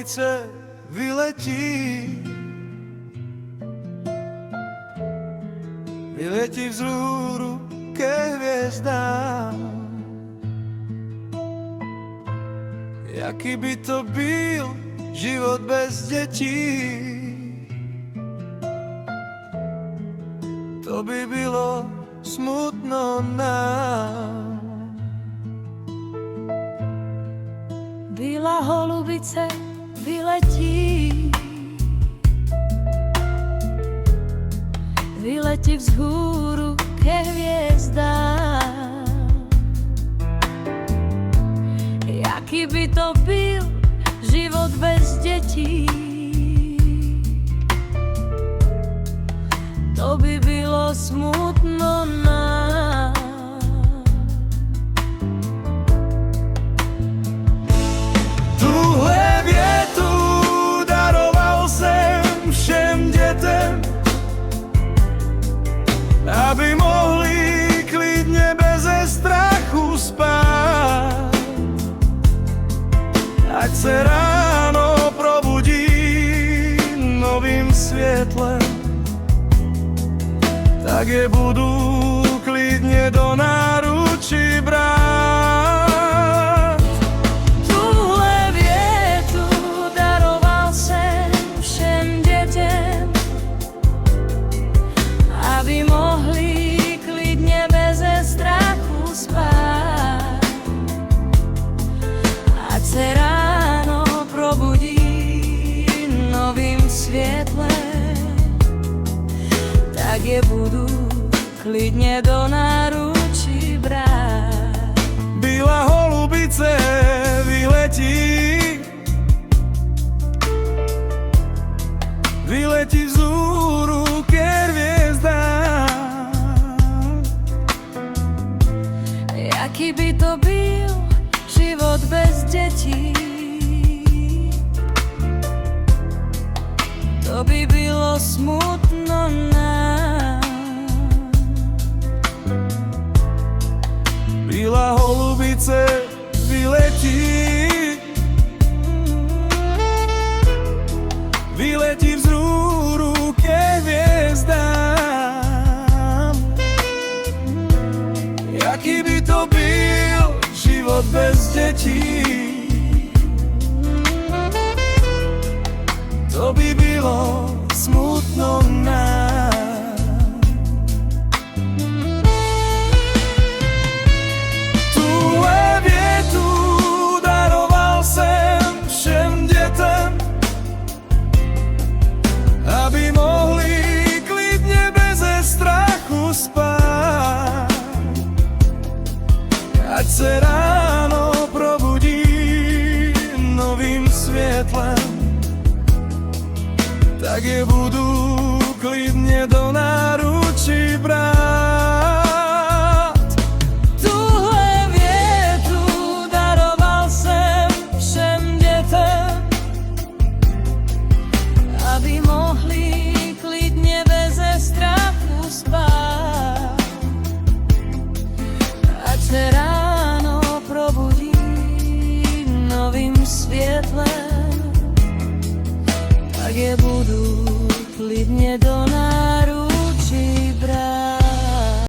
holubice vyletí. Vyletí vzhůru ke hvězdám. Jaký by to byl život bez dětí? To by bylo smutno nám. Bílá holubice vyletí, vyletí vzhůru ke hvězdám. Jaký by to byl život bez dětí? To by bylo smutno nám. Tuhle větu daroval jsem všem dětem, aby mohli klidně beze strachu spát. Ať se ráno probudí novým světlem, tak je budu klidně do náručí brát. Tuhle větu daroval jsem všem dětem, aby mohli klidně beze strachu spát. Ať se ráno probudí novým světlem, tak je budu klidně do náručí brát. Bílá holubice vyletí, vyletí vzhůru ke hvězdám. Jaký by to byl život bez dětí? To by bylo smutno nám. Bílá holubice vyletí, vyletí vzhůru ke hvězdám. Jaký by to byl život bez dětí? To by bylo smutno nám. Tuhle větu daroval jsem všem dětem, aby mohli klidně beze strachu spát. Ať se ráno probudí novým světlem, tak je budu klidně do náručí brát. Tuhle větu daroval jsem všem dětem, aby mohli klidně beze strachu spát. Ať se ráno probudí novým světlem, tak je budu klidně do nás.